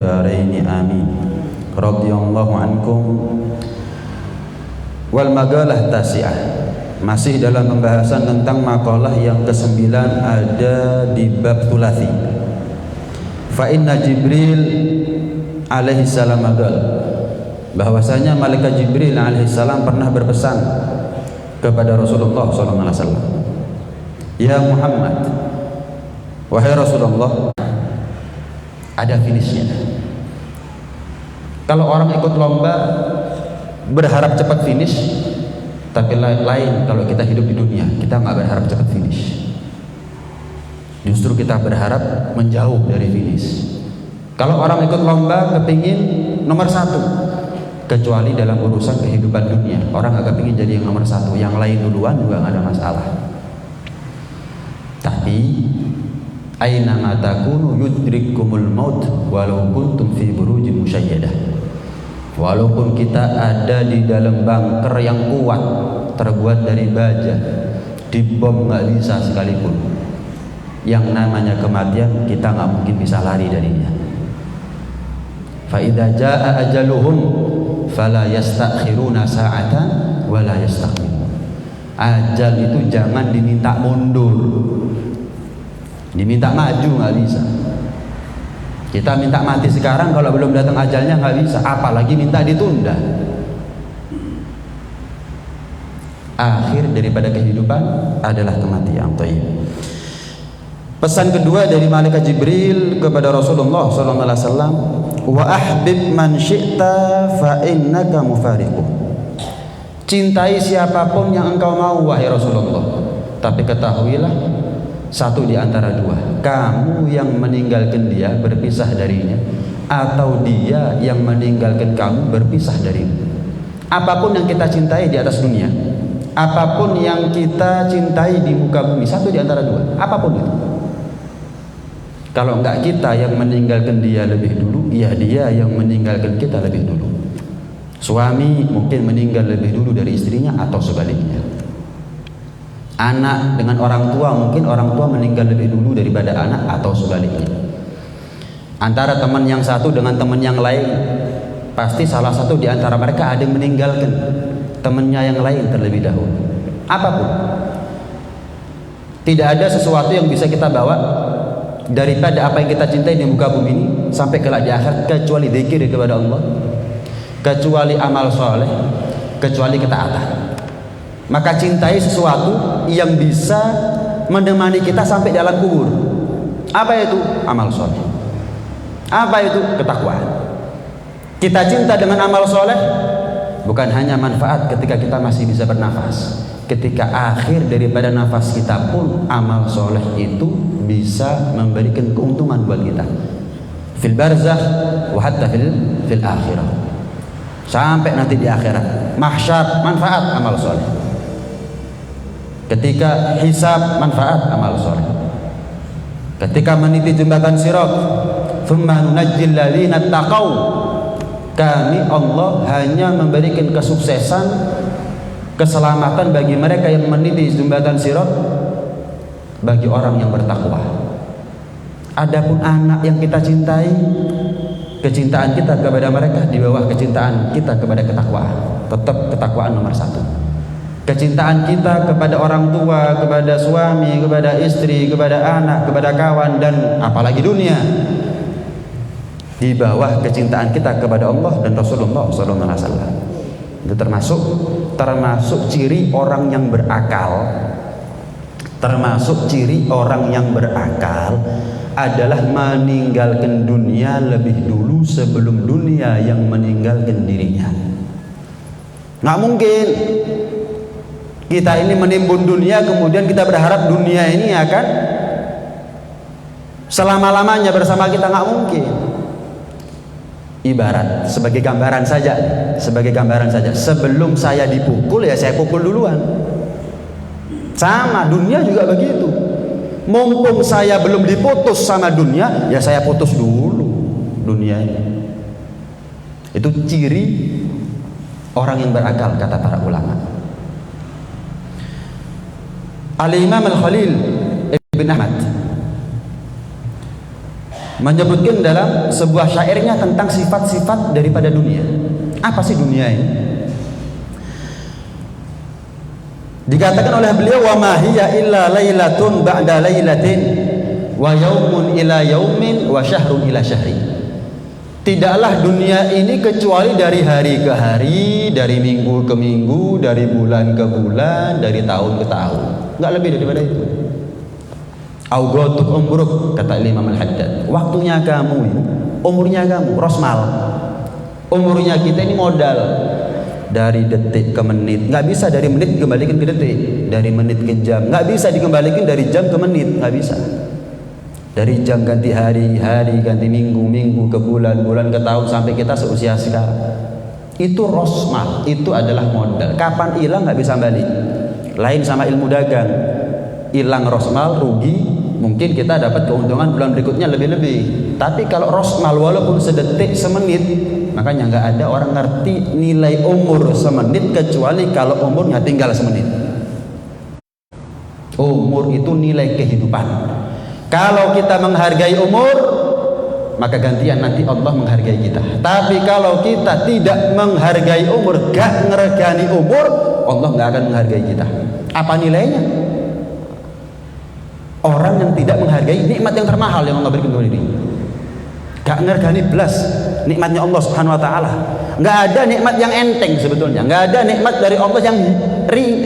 daraini amin. Radhiyallahu ankum. Wal maqalah tasi'ah, masih dalam pembahasan tentang makalah yang ke-9 ada di bab thulathi. Fa inna Jibril alaihi salam maqal, bahwasanya malaikat Jibril alaihi salam pernah berpesan kepada Rasulullah sallallahu alaihi wasallam, ya Muhammad, wahai Rasulullah, ada finishnya. Kalau orang ikut lomba berharap cepat finish, tapi lain kalau kita hidup di dunia, kita nggak berharap cepat finish, justru kita berharap menjauh dari finish. Kalau orang ikut lomba kepingin nomor 1, kecuali dalam urusan kehidupan dunia, orang agak pingin jadi yang nomor 1, yang lain duluan juga nggak ada masalah. Tapi aina ma takunu yudrikumul maut walau kuntum fi burujin musyayyadah. Walaupun kita ada di dalam bunker yang kuat terbuat dari baja, dibom nggak bisa sekalipun, yang namanya kematian kita nggak mungkin bisa lari darinya. Fa idza jaa ajaluhum fala yastakhiruna sa'atan wa la yastaqdimun. Ajal itu jangan diminta mundur, diminta maju nggak bisa. Kita minta mati sekarang, kalau belum datang ajalnya nggak bisa, apalagi minta ditunda. Akhir daripada kehidupan adalah kematian. Pesan kedua dari malaikat Jibril kepada Rasulullah SAW, wa ahbib man syi'ta fa innaka mufariquh. Cintai siapapun yang engkau mau wahai Rasulullah, tapi ketahuilah satu di antara dua, kamu yang meninggalkan dia berpisah darinya, atau dia yang meninggalkan kamu berpisah darimu. Apapun yang kita cintai di atas dunia, apapun yang kita cintai di muka bumi, satu di antara dua, apapun itu. Kalau enggak kita yang meninggalkan dia lebih dulu, ya dia yang meninggalkan kita lebih dulu. Suami mungkin meninggal lebih dulu dari istrinya atau sebaliknya. Anak dengan orang tua, mungkin orang tua meninggal lebih dulu daripada anak atau sebaliknya. Antara teman yang satu dengan teman yang lain, pasti salah satu di antara mereka ada yang meninggalkan temannya yang lain terlebih dahulu. Apapun, tidak ada sesuatu yang bisa kita bawa daripada apa yang kita cintai di muka bumi ini sampai kelak di akhirat, kecuali zikir kepada Allah, kecuali amal soleh, kecuali ketaatan. Maka cintai sesuatu yang bisa menemani kita sampai dalam kubur. Apa itu? Amal soleh. Apa itu? Ketakwaan. Kita cinta dengan amal soleh bukan hanya manfaat ketika kita masih bisa bernafas, ketika akhir daripada nafas kita pun amal soleh itu bisa memberikan keuntungan buat kita fil barzakh wa hatta fil akhirah, sampai nanti di akhirat mahsyar manfaat amal soleh. Ketika hisab manfaat amal soleh. Ketika meniti jembatan sirat, thumma nunajjil ladzina taqaw, kami Allah hanya memberikan kesuksesan, keselamatan bagi mereka yang meniti jembatan sirat, bagi orang yang bertakwa. Adapun anak yang kita cintai, kecintaan kita kepada mereka di bawah kecintaan kita kepada ketakwaan. Tetap ketakwaan nomor 1. Kecintaan kita kepada orang tua, kepada suami, kepada istri, kepada anak, kepada kawan, dan apalagi dunia, di bawah kecintaan kita kepada Allah dan Rasulullah SAW. Itu termasuk ciri orang yang berakal. Termasuk ciri orang yang berakal adalah meninggalkan dunia lebih dulu sebelum dunia yang meninggalkan dirinya. Nggak mungkin kita ini menimbun dunia, kemudian kita berharap dunia ini akan selama-lamanya bersama kita. Nggak mungkin. Ibarat sebagai gambaran saja, sebelum saya dipukul ya saya pukul duluan. Sama dunia juga begitu. Mumpung saya belum diputus sama dunia, ya saya putus dulu dunia ini. Itu ciri orang yang berakal, kata para ulama. Al-Imam Al-Khalil Ibn Ahmad menyebutkan dalam sebuah syairnya tentang sifat-sifat daripada dunia. Apa sih dunia ini? Dikatakan oleh beliau, wa ma hiya illa lailatun ba'da lailatin wa yaumun ila yaumin wa syahrun ila syahri. Tidaklah dunia ini kecuali dari hari ke hari, dari minggu ke minggu, dari bulan ke bulan, dari tahun ke tahun. Enggak lebih daripada itu. Augotuk umruk, kata Imam Al-Haddad. Waktunya kamu ini, umurnya kamu, rosmal. Umurnya kita ini modal. Dari detik ke menit, nggak bisa dari menit dikembalikan ke detik, dari menit ke jam, nggak bisa dikembalikan dari jam ke menit, nggak bisa. Dari jam ganti hari, hari ganti minggu, minggu ke bulan, bulan ke tahun, sampai kita seusia sekarang. Itu rosmal, itu adalah modal. Kapan hilang nggak bisa balik. Lain sama ilmu dagang, hilang rosmal rugi, mungkin kita dapat keuntungan bulan berikutnya lebih-lebih. Tapi kalau rosmal walaupun sedetik, semenit, makanya nggak ada orang ngerti nilai umur semenit kecuali kalau umurnya tinggal semenit. Umur itu nilai kehidupan. Kalau kita menghargai umur, maka gantian nanti Allah menghargai kita. Tapi kalau kita tidak menghargai umur, gak ngeregani umur, Allah gak akan menghargai kita. Apa nilainya? Orang yang tidak menghargai nikmat yang termahal yang Allah berikan kepada diri, gak ngeregani belas nikmatnya Allah Subhanahu wa taala. Nggak ada nikmat yang enteng sebetulnya. Nggak ada nikmat dari Allah yang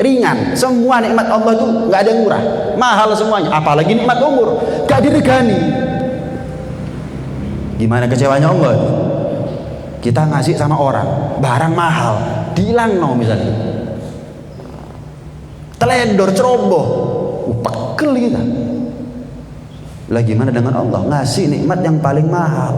ringan. Semua nikmat Allah itu nggak ada yang murah, mahal semuanya. Apalagi nikmat umur, gak diregani. Gimana kecewanya Allah? Kita ngasih sama orang barang mahal, dihilang no misalnya, teledor, ceroboh, pegel kita. Lah gimana dengan Allah? Ngasih nikmat yang paling mahal.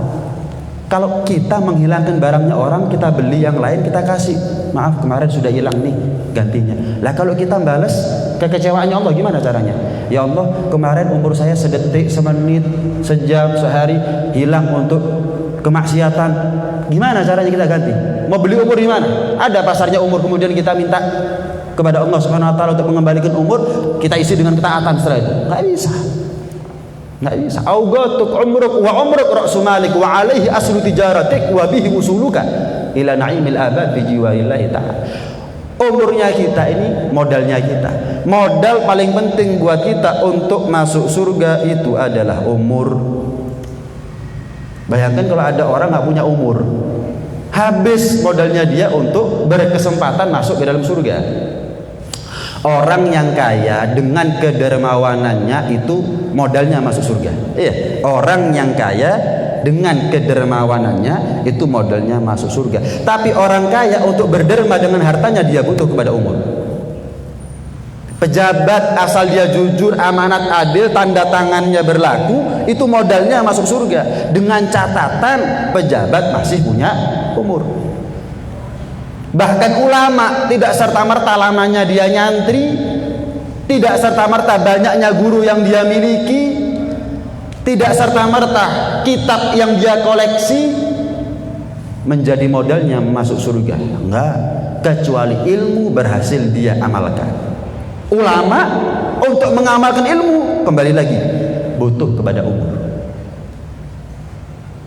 Kalau kita menghilangkan barangnya orang, kita beli yang lain, kita kasih. Maaf kemarin sudah hilang nih, gantinya. Lah kalau kita balas kekecewaannya Allah, gimana caranya? Ya Allah, kemarin umur saya sedetik, semenit, sejam, sehari hilang untuk kemaksiatan. Gimana caranya kita ganti? Mau beli umur di mana? Ada pasarnya umur, kemudian kita minta kepada Allah Subhanahu wa taala untuk mengembalikan umur, kita isi dengan ketaatan setelah itu. Enggak bisa. Nggak bisa. Augatuk umruk wa umruk ra'su malik wa alaihi aslu tijaratik wa bihi usuluka ila na'imil abad bi jiwarillahi ta'ala. Umurnya kita ini modalnya kita. Modal paling penting buat kita untuk masuk surga itu adalah umur. Bayangkan kalau ada orang nggak punya umur, habis modalnya dia untuk berkesempatan masuk ke dalam surga. Orang yang kaya dengan kedermawanannya itu modalnya masuk surga. Iya, orang yang kaya dengan kedermawanannya itu modalnya masuk surga. Tapi orang kaya untuk berderma dengan hartanya dia butuh kepada umur. Pejabat asal dia jujur, amanat, adil, tanda tangannya berlaku, itu modalnya masuk surga. Dengan catatan pejabat masih punya umur. Bahkan ulama tidak serta-merta lamanya dia nyantri, tidak serta-merta banyaknya guru yang dia miliki, tidak serta-merta kitab yang dia koleksi menjadi modalnya masuk surga. Enggak, kecuali ilmu berhasil dia amalkan. Ulama untuk mengamalkan ilmu kembali lagi butuh kepada umur.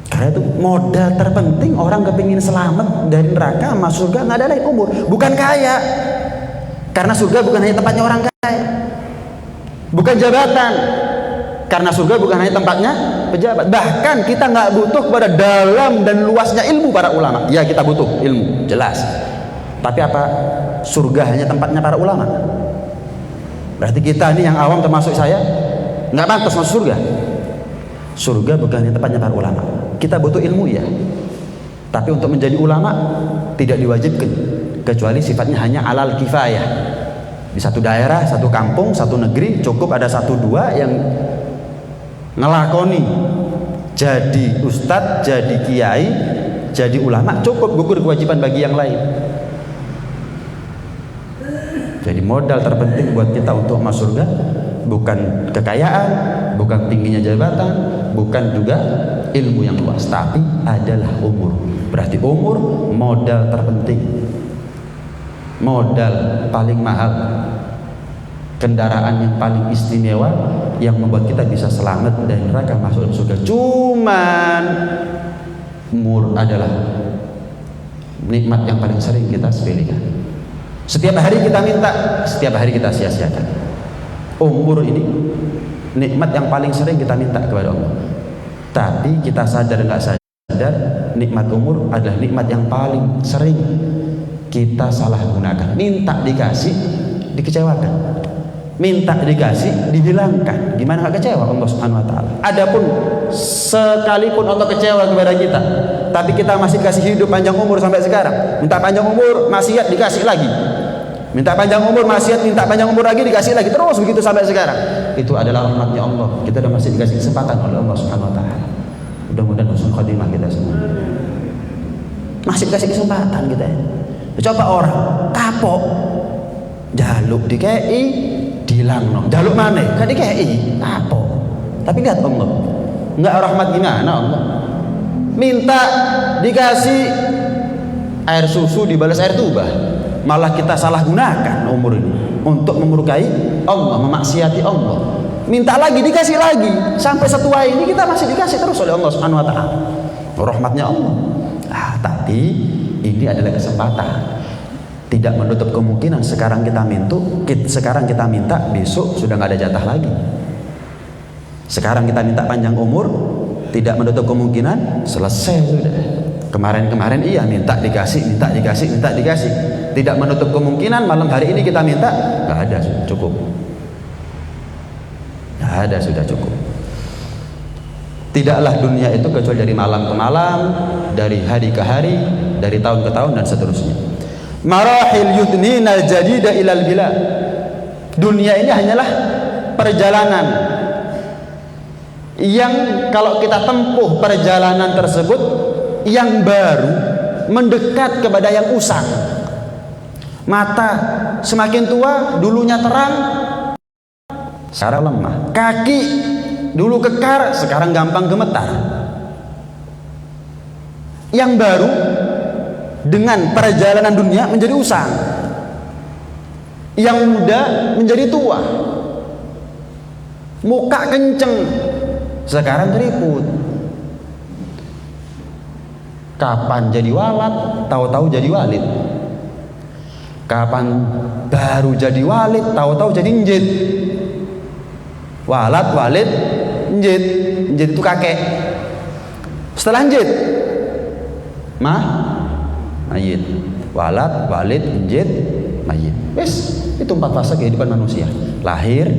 Karena itu modal terpenting orang kepingin selamat dari neraka masuk surga nggak ada lain umur, bukan kaya. Karena surga bukan hanya tempatnya orang kaya, bukan jabatan. Karena surga bukan hanya tempatnya pejabat. Bahkan kita nggak butuh kepada dalam dan luasnya ilmu para ulama. Ya kita butuh ilmu, jelas. Tapi apa surga hanya tempatnya para ulama? Berarti kita ini yang awam termasuk saya nggak pantas masuk surga. Surga bukan hanya tempatnya para ulama. Kita butuh ilmu ya, tapi untuk menjadi ulama tidak diwajibkan, kecuali sifatnya hanya alal kifayah. Di satu daerah, satu kampung, satu negeri cukup ada satu dua yang ngelakoni jadi ustadz, jadi kiai, jadi ulama, cukup gugur kewajiban bagi yang lain. Jadi modal terpenting buat kita untuk masuk surga bukan kekayaan, bukan tingginya jabatan, bukan juga ilmu yang luas, tapi adalah umur. Berarti umur modal terpenting, modal paling mahal. kendaraan yang paling istimewa yang membuat kita bisa selamat dari neraka masuk dalam surga. Cuman umur adalah nikmat yang paling sering kita sepelekan. Setiap hari kita minta, setiap hari kita sia-siakan. Umur ini nikmat yang paling sering kita minta kepada Allah. Tapi kita sadar nggak sadar, nikmat umur adalah nikmat yang paling sering kita salah gunakan. Minta dikasih, dikecewakan. Minta dikasih, dihilangkan. Gimana nggak kecewa Allah Subhanahu Wa Taala? Adapun sekalipun Allah kecewa kepada kita, tapi kita masih dikasih hidup panjang umur sampai sekarang. Minta panjang umur, maksiat dikasih lagi. Minta panjang umur, maksiat, minta panjang umur lagi, dikasih lagi. Terus begitu sampai sekarang. Itu adalah rahmatnya Allah. Kita sudah masih dikasih kesempatan oleh Allah Subhanahu Wa Taala. Mudah-mudahan husnul khotimah kita semua. Masih dikasih kesempatan kita. Coba orang kapok, jaluk dikei, dilang no. Jaluk mana? Kan dikei, kapok. Tapi lihat Allah, enggak rahmat gimana Allah? Minta dikasih air susu dibalas air tuba. Malah kita salah gunakan umur ini untuk memurkai Allah, memaksiati Allah. Minta lagi, dikasih lagi. Sampai setua ini kita masih dikasih terus oleh Allah Subhanahu Wa Taala. Rahmatnya Allah. Tapi ini adalah kesempatan. Tidak menutup kemungkinan sekarang kita minta, besok sudah nggak ada jatah lagi. Sekarang kita minta panjang umur, tidak menutup kemungkinan selesai sudah. Kemarin-kemarin iya minta dikasih. Tidak menutup kemungkinan malam hari ini kita minta, nggak ada, sudah cukup. Nggak ada, sudah cukup. Tidaklah dunia itu kecuali dari malam ke malam, dari hari ke hari, dari tahun ke tahun dan seterusnya. Marahil yudnina jadida ilal bila. Dunia ini hanyalah perjalanan yang kalau kita tempuh perjalanan tersebut yang baru mendekat kepada yang usang. Mata semakin tua dulunya terang, sekarang lemah. Kaki dulu kekar, sekarang gampang gemetar. Yang baru dengan perjalanan dunia menjadi usang, yang muda menjadi tua. Muka kenceng, sekarang keriput. Kapan jadi walat, tahu-tahu jadi walid. Kapan baru jadi walid, tahu-tahu jadi njit. Walat, walid, njit. Njit itu kakek. Setelah njit, mayit. Walat, walid, njit, mayit. Wes, itu 4 fase kehidupan manusia. Lahir,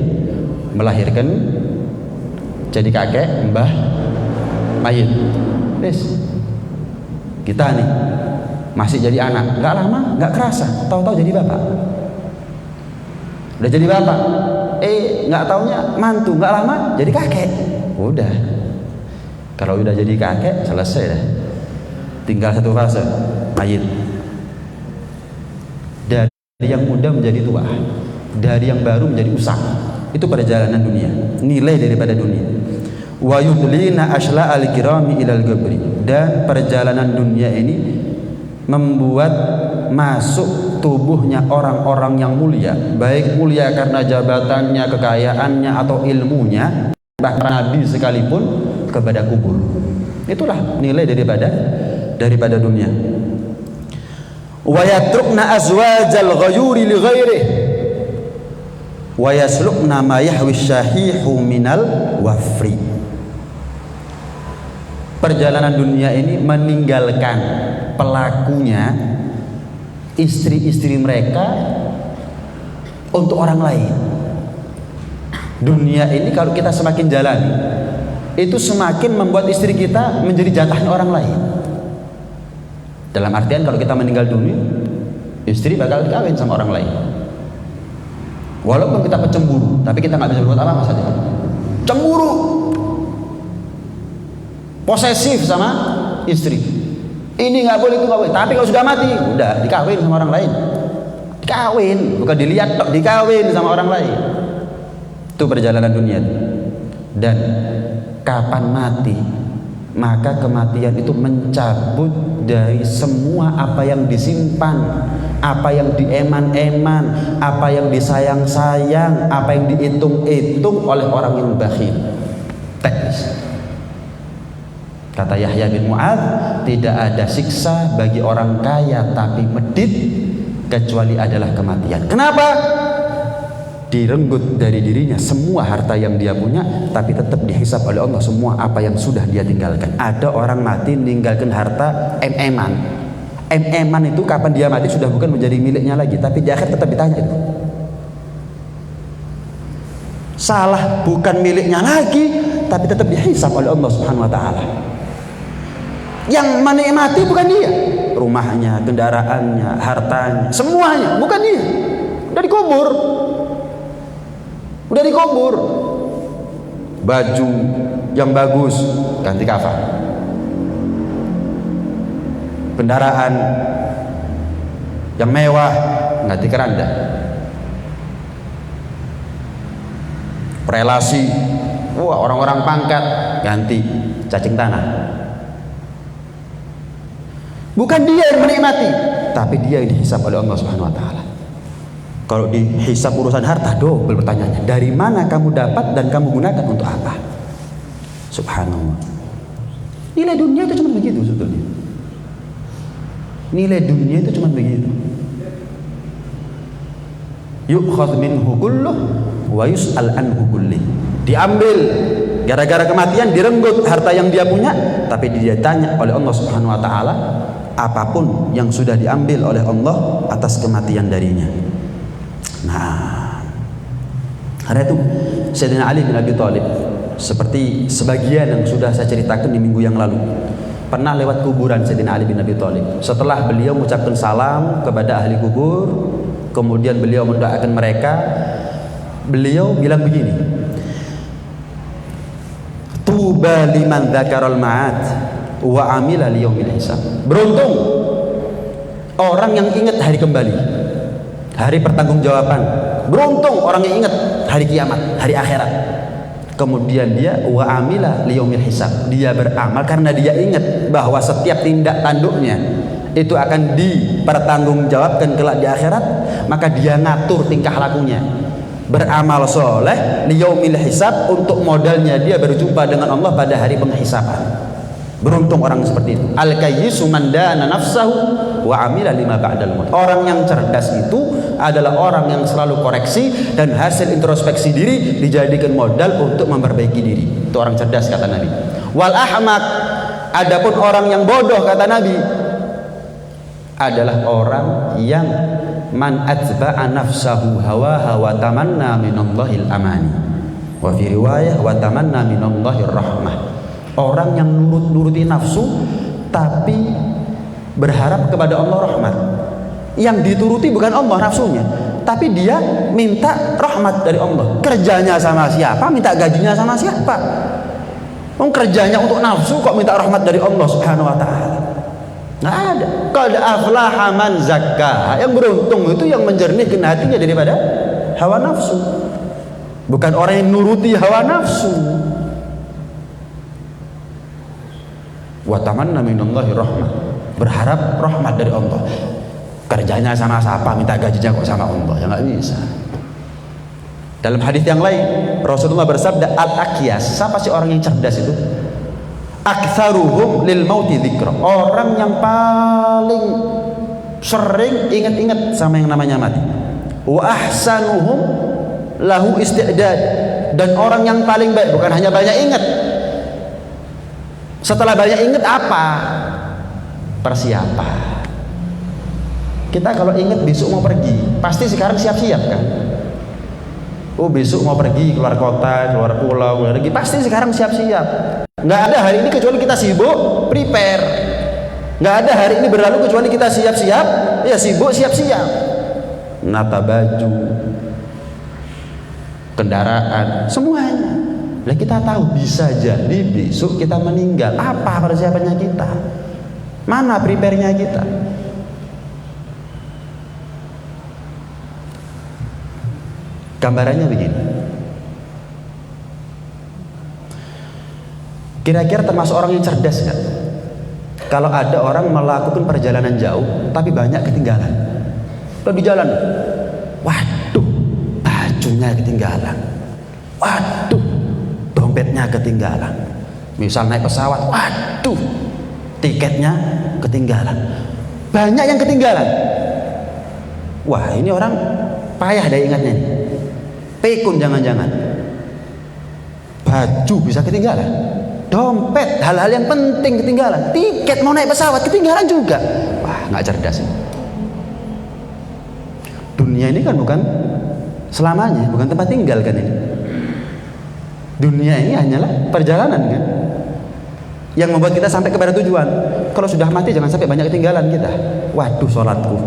melahirkan, jadi kakek, mbah, mayit. Wes. Kita nih masih jadi anak, nggak lama, nggak kerasa, tahu-tahu jadi bapak. Udah jadi bapak, nggak taunya mantu, nggak lama jadi kakek. Udah, kalau udah jadi kakek selesai dah. Tinggal 1 fase, mayit. Dari yang muda menjadi tua, dari yang baru menjadi usang. Itu perjalanan dunia, nilai daripada dunia. Wa yudlina ashla al-kirami ilal gabri. Dan perjalanan dunia ini membuat masuk tubuhnya orang-orang yang mulia, baik mulia karena jabatannya, kekayaannya atau ilmunya, bahkan nabi sekalipun, kepada kubur. Itulah nilai daripada dunia. Wa yatrukna azwajal ghayuri li ghairihi wa yaslukna ma yahwi syahihu minal wafri. Perjalanan dunia ini meninggalkan pelakunya, istri-istri mereka, untuk orang lain. Dunia ini kalau kita semakin jalani, itu semakin membuat istri kita menjadi jatahnya orang lain. Dalam artian kalau kita meninggal dunia, istri bakal dikawin sama orang lain. Walaupun kita pecemburu, tapi kita nggak bisa berbuat apa-apa saja. Cemburu, posesif sama istri. Ini nggak boleh, itu nggak boleh. Tapi kalau sudah mati, udah dikawin sama orang lain. Dikawin, bukan dilihat, dikawin sama orang lain. Itu perjalanan dunia. Dan kapan maka kematian itu mencabut dari semua apa yang disimpan, apa yang dieman-eman, apa yang disayang-sayang, apa yang dihitung-hitung oleh orang yang bakhil. Teknis. Kata Yahya bin Mu'adz, tidak ada siksa bagi orang kaya tapi medit kecuali adalah kematian. Kenapa? Direnggut dari dirinya semua harta yang dia punya, tapi tetap dihisab oleh Allah semua apa yang sudah dia tinggalkan. Ada orang mati meninggalkan harta em-eman. Em-eman itu kapan dia mati sudah bukan menjadi miliknya lagi, tapi di akhir tetap ditanya itu. Salah bukan miliknya lagi, tapi tetap dihisab oleh Allah Subhanahu wa taala. Yang menikmati bukan dia, rumahnya, kendaraannya, hartanya, semuanya bukan dia. Udah dikubur. Udah dikubur. Baju yang bagus ganti kafan. Kendaraan yang mewah ganti keranda. Relasi, wah orang-orang pangkat ganti cacing tanah. Bukan dia yang menikmati, tapi dia yang dihisab oleh Allah Subhanahu wa taala. Kalau dihisab urusan harta, double pertanyaannya. Dari mana kamu dapat dan kamu gunakan untuk apa? Subhanallah. Nilai dunia itu cuma begitu sebetulnya. Nilai dunia itu cuma begitu. Yu'khadz minhu kulluh wa yus'al anhu kullih. Diambil gara-gara kematian, direnggut harta yang dia punya, tapi dia tanya oleh Allah Subhanahu wa taala apapun yang sudah diambil oleh Allah atas kematian darinya. Nah, karena itu Sayyidina Ali bin Abi Thalib, seperti sebagian yang sudah saya ceritakan di minggu yang lalu, pernah lewat kuburan Sayyidina Ali bin Abi Thalib. Setelah beliau mengucapkan salam kepada ahli kubur, kemudian beliau mendoakan mereka, beliau bilang begini, tuba liman dzakaral ma'ad wa amila liyaumil hisab. Beruntung orang yang ingat hari kembali, hari pertanggungjawaban. Beruntung orang yang ingat hari kiamat, hari akhirat. Kemudian dia wa amila liyaumil hisab. Dia beramal karena dia ingat bahwa setiap tindak tanduknya itu akan dipertanggungjawabkan kelak di akhirat, maka dia ngatur tingkah lakunya. Beramal soleh liyaumil hisab, untuk modalnya dia berjumpa dengan Allah pada hari penghisaban. Beruntung orang seperti itu. Al-kayyisu man dana nafsahu wa amila lima ba'dal maut. Orang yang cerdas itu adalah orang yang selalu koreksi dan hasil introspeksi diri dijadikan modal untuk memperbaiki diri. Itu orang cerdas kata Nabi. Wal ahmak, adapun orang yang bodoh kata Nabi adalah orang yang man atba'a nafsahu hawaha wa tamanna minallahil amani. Wa fi riwayah wa tamanna minallahir rahmah. Orang yang nuruti nafsu tapi berharap kepada Allah rahmat. Yang dituruti bukan Allah nafsunya, tapi dia minta rahmat dari Allah. Kerjanya sama siapa, minta gajinya sama siapa? Kerjanya untuk nafsu kok minta rahmat dari Allah Subhanahu wa taala? Nggak ada. Qad aflaha man zakkaha. Yang beruntung itu yang menjernihkan hatinya daripada hawa nafsu. Bukan orang yang nuruti hawa nafsu. Wa tamanna minallahi rahmah, berharap rahmat dari Allah. Kerjanya sama siapa, minta gajinya kok sama Allah? Ya nggak bisa. Dalam hadis yang lain Rasulullah bersabda, al-aqyas, siapa sih orang yang cerdas itu? Aktsaruhum lil mauti dzikra, orang yang paling sering ingat-ingat sama yang namanya mati. Wa ahsanuhum lahu isti'dad, dan orang yang paling baik bukan hanya banyak ingat. Setelah banyak ingat apa? Persiapan. Kita kalau ingat besok mau pergi, pasti sekarang siap-siap kan? Oh besok mau pergi keluar kota, keluar pulau, keluar negeri, pasti sekarang siap-siap. Nggak ada hari ini kecuali kita sibuk prepare. Nggak ada hari ini berlalu kecuali kita siap-siap, ya sibuk siap-siap. Nata baju, kendaraan, semuanya. Lah kita tahu bisa jadi besok kita meninggal. Apa persiapannya kita? Mana prepare-nya kita? Gambarannya begini. Kira-kira termasuk orang yang cerdas nggak? Kalau ada orang melakukan perjalanan jauh tapi banyak ketinggalan. Kalau di jalan, waduh, bajunya ketinggalan. Waduh, dompetnya ketinggalan. Misal naik pesawat, waduh, tiketnya ketinggalan. Banyak yang ketinggalan. Wah, ini orang payah deh ingatnya. Pikun jangan-jangan. Baju bisa ketinggalan. Dompet, hal-hal yang penting ketinggalan. Tiket mau naik pesawat ketinggalan juga. Wah, nggak cerdas ini. Dunia ini kan bukan selamanya, bukan tempat tinggal kan ini. Dunia ini hanyalah perjalanan kan, yang membuat kita sampai kepada tujuan. Kalau sudah mati jangan sampai banyak ketinggalan kita. Waduh sholatku,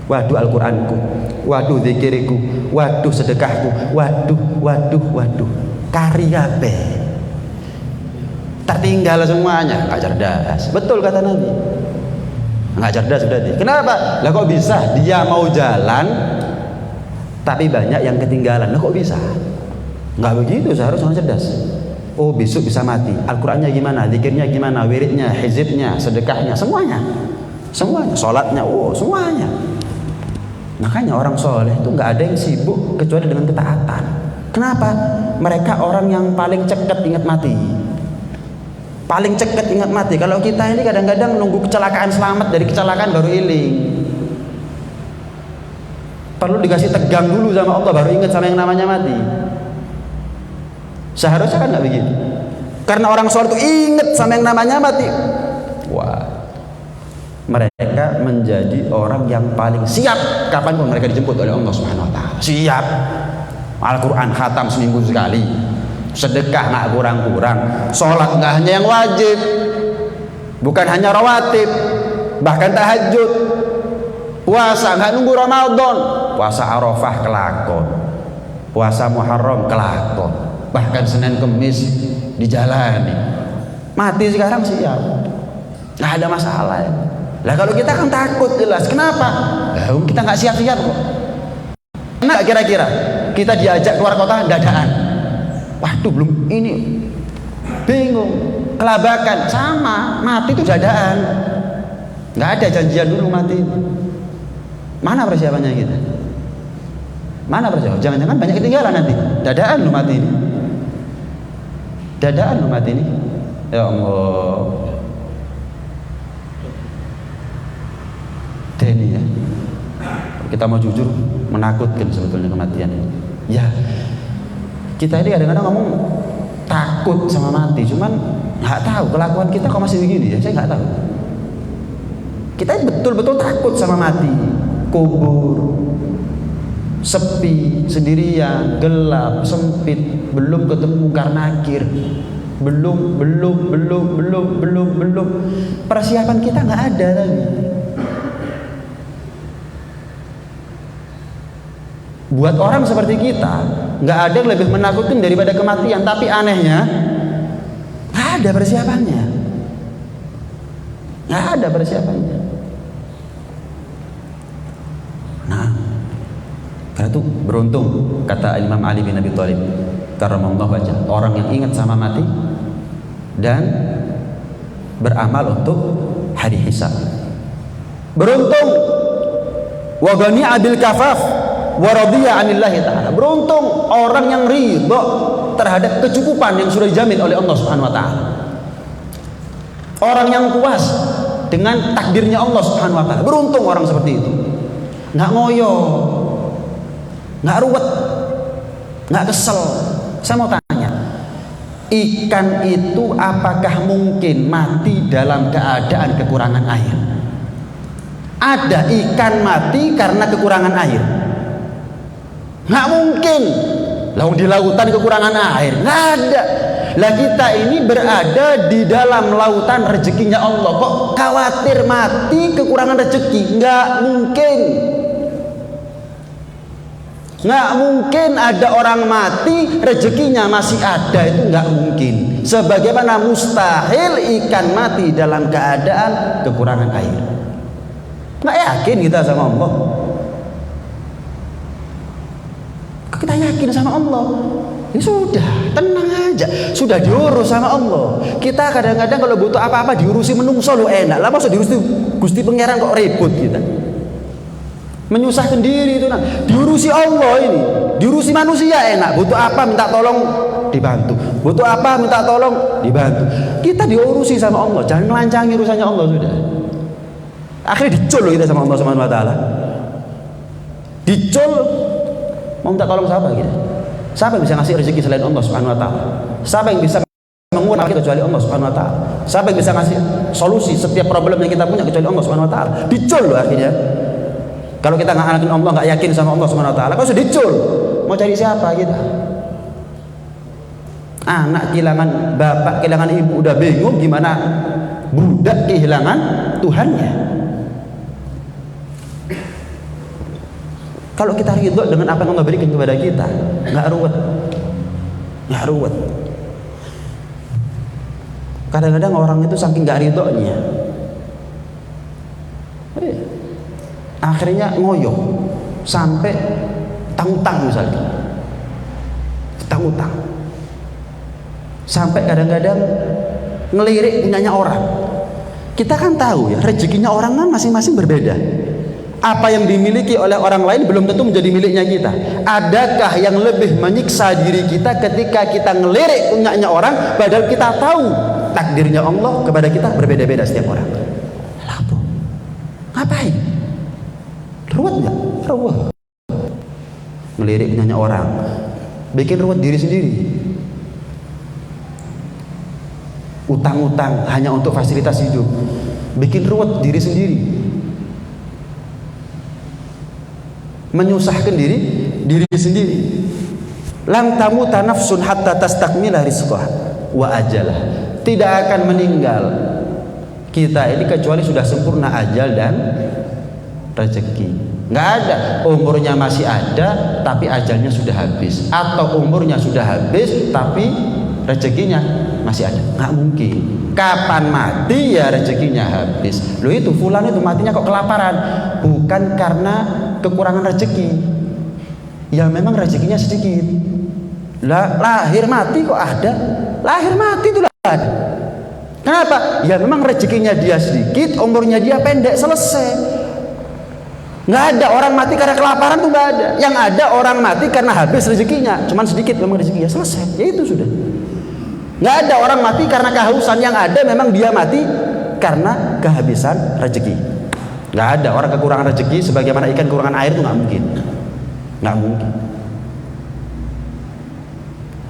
waduh Al-Quranku, waduh zikiriku, waduh sedekahku, waduh karya be tertinggal semuanya. Nggak cerdas, betul kata Nabi. Nggak cerdas berarti. Kenapa? Lah kok bisa dia mau jalan tapi banyak yang ketinggalan? Lah kok bisa? Nggak begitu, seharusnya orang cerdas. Oh, besok bisa mati. Al-Qur'annya gimana? Zikirnya gimana? Wiridnya, hizibnya, sedekahnya, semuanya. Semuanya, salatnya, oh, semuanya. Makanya orang soleh itu nggak ada yang sibuk kecuali dengan ketaatan. Kenapa? Mereka orang yang paling cepat ingat mati. Paling cepat ingat mati. Kalau kita ini kadang-kadang nunggu kecelakaan selamat dari kecelakaan baru iling. Perlu dikasih tegang dulu sama Allah baru ingat sama yang namanya mati. Seharusnya kan nggak begitu. Karena orang soleh itu ingat sama yang namanya mati. Wah, mereka menjadi orang yang paling siap kapanpun mereka dijemput oleh Allah Subhanahu Wa Taala. Siap. Al-Quran khatam seminggu sekali. Sedekah nggak kurang-kurang, sholat nggak hanya yang wajib, bukan hanya rawatib, bahkan tahajud, puasa nggak nunggu Ramadan, puasa Arafah kelakon, puasa Muharram kelakon, bahkan Senin Kemis dijalani. Mati sekarang siap, nggak ada masalah ya. Lah kalau kita kan takut jelas, kenapa? Lah kita nggak siap-siap kok. Nggak kira-kira kita diajak keluar kota dadaan. Waduh, belum ini, bingung, kelabakan, sama, mati itu dadaan, nggak ada janjian dulu mati. Mana persiapannya kita? Mana persiapan? Jangan-jangan banyak ketinggalan nanti, dadaan lu mati ini, dadaan lu mati ini. Ya Allah, ini ya, kita mau jujur, menakutkan sebetulnya kematian ini. Ya. Kita ini kadang-kadang ngomong takut sama mati, cuman nggak tahu kelakuan kita kok masih begini ya. Saya nggak tahu. Kita betul-betul takut sama mati. Kubur, sepi, sendirian, gelap, sempit, belum ketemu mungkar nakir, belum. Persiapan kita nggak ada tadi. Buat orang seperti kita, nggak ada yang lebih menakutkan daripada kematian. Tapi anehnya, nggak ada persiapannya. Nggak ada persiapannya. Nah, karena itu beruntung kata Imam Ali bin Abi Thalib karramallahu wajhah, orang yang ingat sama mati dan beramal untuk hari hisab. Beruntung wa ghani'a bil kafaf wa radiya 'anillahi ta'ala. Beruntung orang yang ridha terhadap kecukupan yang sudah dijamin oleh Allah Subhanahu wa taala. Orang yang puas dengan takdirnya Allah Subhanahu wa taala. Beruntung orang seperti itu. Enggak ngoyo, enggak ruwet, enggak kesel. Saya mau tanya, ikan itu apakah mungkin mati dalam keadaan kekurangan air? Ada ikan mati karena kekurangan air? Nggak mungkin. Lalu di lautan kekurangan air, nggak ada. Lah kita ini berada di dalam lautan rezekinya Allah, kok khawatir mati kekurangan rezeki? Nggak mungkin. Nggak mungkin ada orang mati rezekinya masih ada, itu nggak mungkin. Sebagaimana mustahil ikan mati dalam keadaan kekurangan air. Nggak yakin kita sama Allah. Kita yakin sama Allah. Ya sudah, tenang aja. Sudah diurus sama Allah. Kita kadang-kadang kalau butuh apa-apa diurusi menungso lo enak. Lah masa diurusi Gusti Pangeran kok ribut kita. Menyusahkan diri itu nah. Diurusi Allah ini. Diurusi manusia enak. Butuh apa minta tolong dibantu. Butuh apa minta tolong dibantu. Kita diurusi sama Allah. Jangan melancangi urusannya Allah sudah. Akhirnya dicul kita sama Allah Subhanahu wa taala. Dicul mau minta tolong siapa kita? Siapa yang bisa ngasih rezeki selain Allah Subhanahu wa taala? Siapa yang bisa menguatkan kita kecuali Allah Subhanahu wa taala? Siapa yang bisa ngasih solusi setiap problem yang kita punya kecuali Allah Subhanahu wa taala? Dicul loh akhirnya. Kalau kita nggak yakin Allah, nggak yakin sama Allah Subhanahu wa taala, kalau sudah dicul, mau cari siapa kita? Anak kehilangan bapak, kehilangan ibu udah bingung gimana budak kehilangan Tuhannya. Kalau kita ridho dengan apa yang Allah berikan kepada kita, nggak ruwet. Kadang-kadang orang itu saking nggak ridhonya, akhirnya ngoyo sampai utang-utang misalnya, utang-utang, sampai kadang-kadang ngelirik punyanya orang. Kita kan tahu ya rezekinya orang kan masing-masing berbeda. Apa yang dimiliki oleh orang lain belum tentu menjadi miliknya kita. Adakah yang lebih menyiksa diri kita ketika kita ngelirik punyanya orang, padahal kita tahu takdirnya Allah kepada kita berbeda-beda setiap orang. Lalu ngapain? Ruwet nggak? Ruwet. Ngelirik punyanya orang, bikin ruwet diri sendiri. Utang-utang hanya untuk fasilitas hidup, bikin ruwet diri sendiri. Menyusahkan diri sendiri. Lam tamuta nafsun hatta tastakmila rizqaha wa ajalah. Tidak akan meninggal kita ini kecuali sudah sempurna ajal dan rezeki. Nggak ada umurnya masih ada tapi ajalnya sudah habis, atau umurnya sudah habis tapi rezekinya masih ada. Nggak mungkin. Kapan mati ya rezekinya habis. Loh itu fulan itu matinya kok kelaparan, bukan karena kekurangan rezeki, ya memang rezekinya sedikit. Lahir mati kok ada, lahir mati itu ada. Kenapa? Ya memang rezekinya dia sedikit, umurnya dia pendek, selesai. Nggak ada orang mati karena kelaparan tuh nggak ada. Yang ada orang mati karena habis rezekinya, cuman sedikit memang rezekinya, selesai. Ya itu sudah. Nggak ada orang mati karena kehausan, yang ada memang dia mati karena kehabisan rezeki. Nggak ada orang kekurangan rezeki sebagaimana ikan kekurangan air itu nggak mungkin, nggak mungkin.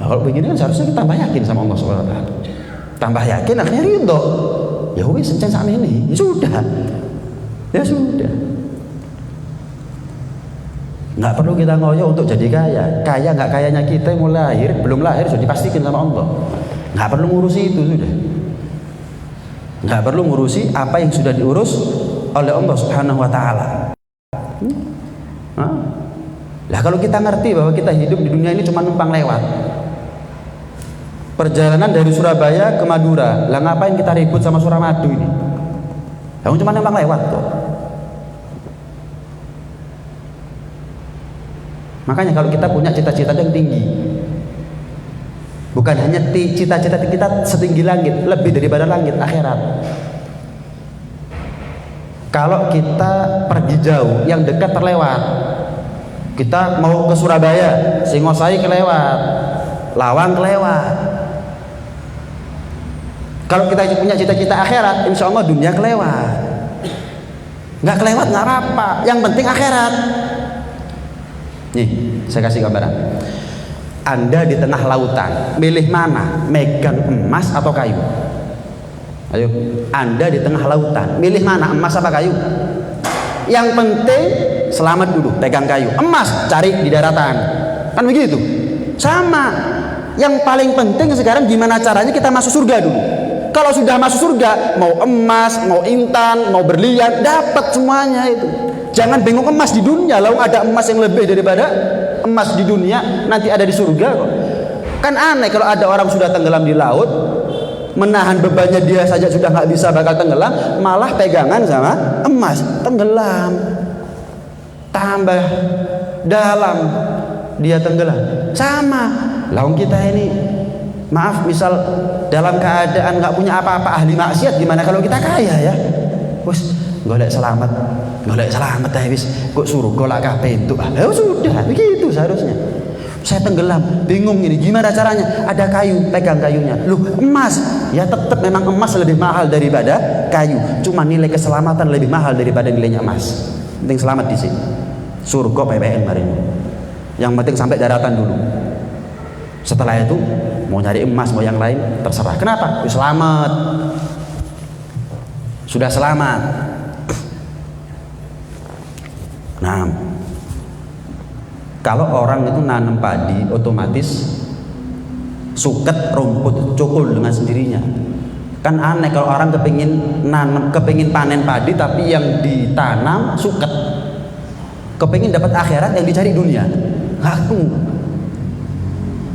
Nah, kalau begini kan seharusnya kita tambah yakin sama Allah SWT. Tambah yakin akhirnya ridho. Ya wis sencen sama ini, ya sudah. Nggak perlu kita ngoyo untuk jadi kaya. Kaya nggak kayanya kita mulai lahir, belum lahir sudah dipastikan sama Allah. Nggak perlu ngurusi itu sudah. Nggak perlu ngurusi apa yang sudah diurus oleh Allah Subhanahu wa taala. Lah kalau kita ngerti bahwa kita hidup di dunia ini cuma numpang lewat. Perjalanan dari Surabaya ke Madura, lah ngapain kita ribut sama Suramadu ini? Kamu cuma numpang lewat kok. Makanya kalau kita punya cita-cita yang tinggi, bukan hanya cita-cita kita setinggi langit, lebih daripada langit, akhirat. Kalau kita pergi jauh, yang dekat terlewat. Kita mau ke Surabaya, Singosari kelewat, Lawang kelewat. Kalau kita punya cita-cita akhirat, insya Allah dunia kelewat. Nggak kelewat nggak apa-apa, yang penting akhirat. Nih, saya kasih gambaran. Anda di tengah lautan, milih mana? Megang emas atau kayu? Ayo, Anda di tengah lautan, milih mana, emas apa kayu? Yang penting selamat dulu, pegang kayu. Emas cari di daratan, kan begitu. Sama. Yang paling penting sekarang gimana caranya kita masuk surga dulu. Kalau sudah masuk surga, mau emas, mau intan, mau berlian, dapat semuanya itu. Jangan bingung emas di dunia, lalu ada emas yang lebih daripada emas di dunia, nanti ada di surga kok. Kan aneh kalau ada orang sudah tenggelam di laut, menahan bebannya dia saja sudah nggak bisa, bakal tenggelam, malah pegangan sama emas, tenggelam, tambah dalam dia tenggelam. Sama. Lah kita ini, maaf, misal dalam keadaan nggak punya apa-apa, ahli maksiat, gimana kalau kita kaya ya? Wes golek selamat ya wis, kok suruh golek kabeh itu. Ya sudah, begitu seharusnya. Saya tenggelam, bingung ini gimana caranya? Ada kayu, pegang kayunya. Loh, emas. Ya tetap memang emas lebih mahal daripada kayu. Cuma nilai keselamatan lebih mahal daripada nilainya emas. Penting selamat di sini. Surga PPN hari ini. Yang penting sampai daratan dulu. Setelah itu mau nyari emas mau yang lain terserah. Kenapa? Selamat. Sudah selamat. Nah, kalau orang itu nanam padi, otomatis suket rumput cukul dengan sendirinya. Kan aneh kalau orang kepingin panen padi tapi yang ditanam suket. Kepingin dapat akhirat yang dicari dunia. Aku.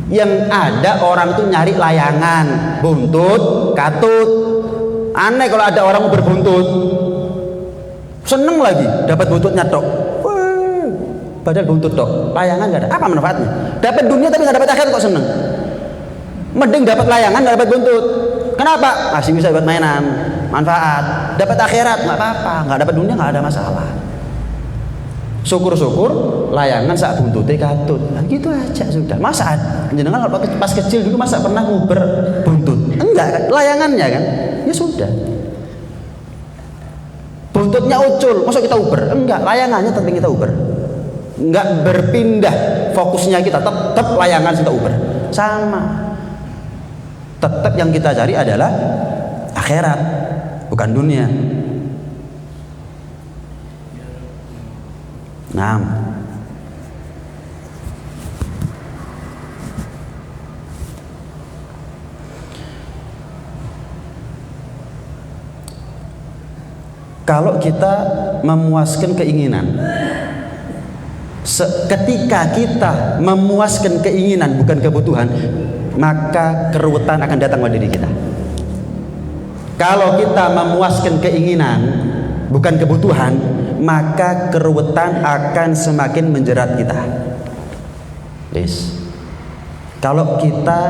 Yang ada orang tuh nyari layangan, buntut, katut. Aneh kalau ada orang berbuntut. Seneng lagi dapat buntutnya tok. Padahal buntut tok, layangan nggak ada. Apa manfaatnya? Dapat dunia tapi nggak dapat akhirat kok seneng. Mending dapat layangan nggak dapat buntut. Kenapa? Masih bisa buat mainan, manfaat. Dapat akhirat nggak apa-apa, nggak dapat dunia nggak ada masalah. Syukur-syukur layangan saat buntutnya katut. Nah, gitu aja sudah. Masa jenengan pas kecil dulu masa pernah nguber buntut? Enggak kan? Layangannya kan? Ya sudah. Buntutnya ucul, masa kita uber? Enggak, layangannya tetap kita uber. Enggak berpindah fokusnya kita, tetap layangan kita uber. Sama. Tetap yang kita cari adalah akhirat, bukan dunia. Nah, kalau kita memuaskan keinginan, ketika kita memuaskan keinginan bukan kebutuhan, maka keruwetan akan datang pada diri kita. Kalau kita memuaskan keinginan bukan kebutuhan, maka keruwetan akan semakin menjerat kita. Yes. Kalau kita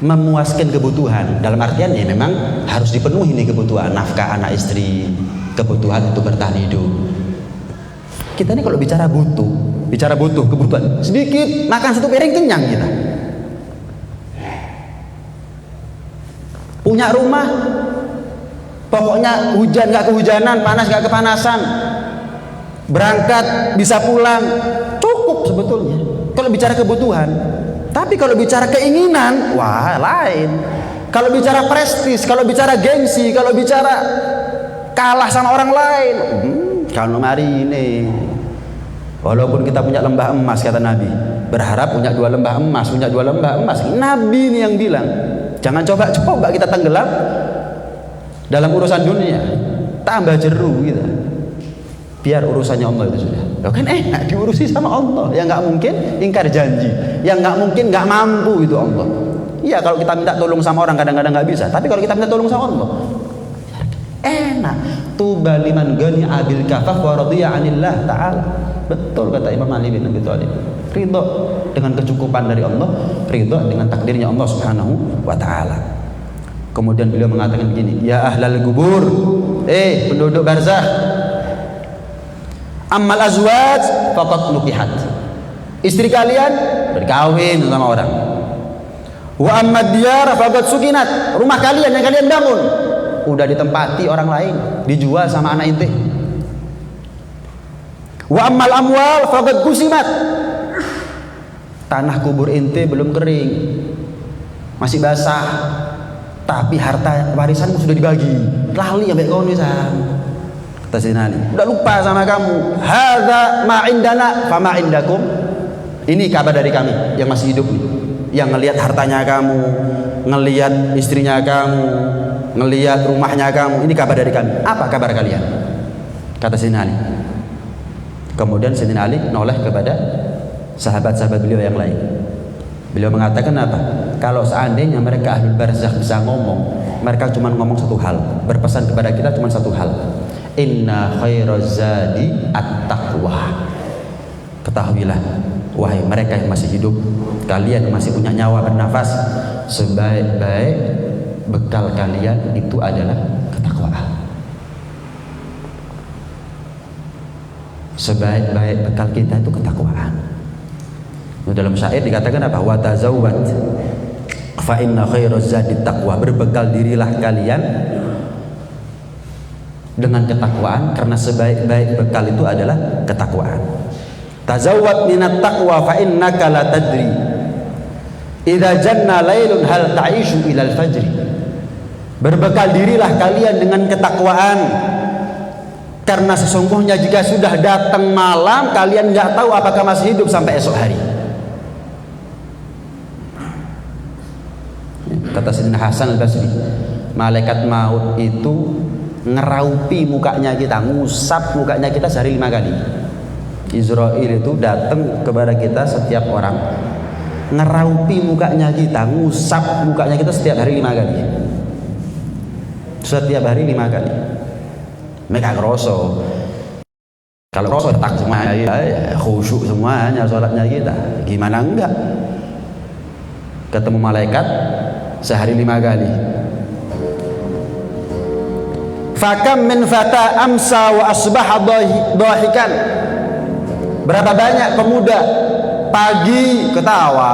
memuaskan kebutuhan, dalam artian ya memang harus dipenuhi nih kebutuhan nafkah anak istri, kebutuhan untuk bertahan hidup. Kita ini kalau bicara butuh kebutuhan sedikit, makan satu piring kenyang kita. Punya rumah, pokoknya hujan gak kehujanan, panas gak kepanasan, berangkat bisa pulang, cukup sebetulnya kalau bicara kebutuhan. Tapi kalau bicara keinginan, wah lain. Kalau bicara prestis, kalau bicara gengsi, kalau bicara kalah sama orang lain, kalau mari ini, walaupun kita punya lembah emas kata Nabi, berharap punya 2 lembah emas, Nabi ini yang bilang, jangan coba-coba kita tenggelam dalam urusan dunia, tambah jeru gitu. Biar urusannya Allah itu sudah. Loh kan enak diurusi sama Allah. Yang nggak mungkin ingkar janji, yang nggak mungkin nggak mampu itu Allah. Iya, kalau kita minta tolong sama orang kadang-kadang nggak bisa. Tapi kalau kita minta tolong sama Allah, enak. Tuba liman ghani abil kafaf wa radiya 'anillah ta'ala. Betul kata Imam Ali bin Abi Thalib. Ridho dengan kecukupan dari Allah, ridho dengan takdirnya Allah Subhanahu wa taala. Kemudian beliau mengatakan begini, ya ahlal kubur, penduduk barzakh, ammal azwaj faqad nukihat. Istri kalian berkawin sama orang. Wa ammad diyar faqad sukinat. Rumah kalian yang kalian bangun udah ditempati orang lain, dijual sama anak inti. Wa ammal amwal faqad kusimat. Tanah kubur inti belum kering, masih basah, tapi harta warisanmu sudah dibagi. Lali ambek kono wisan. Kata Sayyidina Ali, udah lupa sama kamu. Hadza ma indana fa ma indakum. Ini kabar dari kami yang masih hidup nih, yang ngelihat hartanya kamu, ngelihat istrinya kamu, ngelihat rumahnya kamu. Ini kabar dari kami. Apa kabar kalian? Kata Sayyidina Ali. Kemudian Sayyidina Ali noleh kepada sahabat-sahabat beliau yang lain. Beliau mengatakan apa? Kalau seandainya mereka ahlul barzakh bisa ngomong, mereka cuma ngomong satu hal, berpesan kepada kita cuma satu hal. Inna khairaz zadi at-taqwa. Ketahuilah, wahai mereka yang masih hidup, kalian masih punya nyawa bernafas, sebaik-baik bekal kalian itu adalah ketakwaan. Sebaik-baik bekal kita itu ketakwaan. Dalam syair dikatakan apa? Wa tazawwad fa inna khairaz zadi taqwa. Berbekal dirilah kalian dengan ketakwaan, karena sebaik-baik bekal itu adalah ketakwaan. Tazawwad minat taqwa fa innaka la tadri idza janna lailun hal ta'ishu ilal fajri. Berbekal dirilah kalian dengan ketakwaan, karena sesungguhnya jika sudah datang malam, kalian nggak tahu apakah masih hidup sampai esok hari. Kata Sayyidina Hasan al-Basri, malaikat maut itu ngeraupi mukanya kita, ngusap mukanya kita sehari 5 kali. Israel itu datang kepada kita setiap orang, ngeraupi mukanya kita, ngusap mukanya kita setiap hari 5 kali. Setiap hari 5 kali. Mereka kroso. Kalau kroso tak semuanya, ya, khusyuk semuanya sholatnya kita. Gimana enggak? Ketemu malaikat sehari 5 kali. Fakam min fata amsa wa asbaha dhahikan. Berapa banyak pemuda pagi ketawa,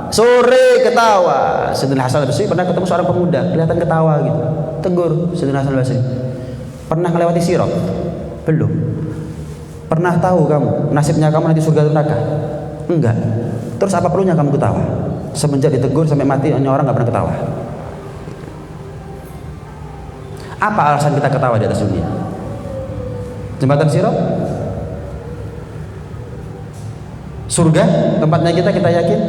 sore ketawa. Sayyidina Hasan al-Basri pernah ketemu seorang pemuda kelihatan ketawa gitu. Tegur Sayyidina Hasan al-Basri, pernah melewati sirat? Belum. Pernah tahu kamu nasibnya kamu nanti surga atau neraka? Enggak. Terus apa perlunya kamu ketawa? Semenjak ditegur sampai mati hanya orang nggak pernah ketawa. Apa alasan kita ketawa di atas dunia? Jembatan sirat? Surga tempatnya kita yakin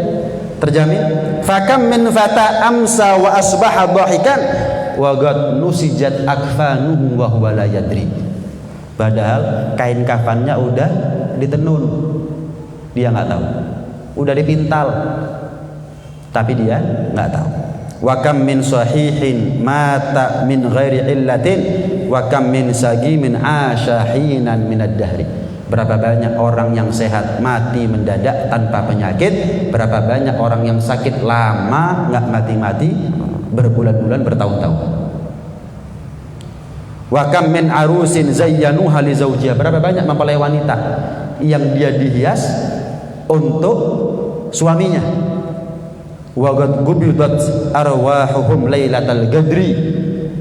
terjamin. Fakam min fata amsa wa asbaha dhahikan wa qad nusijat akfanuhu wa huwa la yadri. Padahal kain kafannya udah ditenun, dia nggak tahu. Udah dipintal, tapi dia nggak tahu. Wa kam min sahihin mata min ghairi illatin wa kam min sagimin asyahinan minad dahri. Berapa banyak orang yang sehat mati mendadak tanpa penyakit, berapa banyak orang yang sakit lama nggak mati-mati berbulan-bulan bertahun-tahun. Wa kam min arusin zayyanuha li zawjiha. Berapa banyak mempelai wanita yang dia dihias untuk suaminya. Wa qad gubidat arwahuhum lailatal gadri.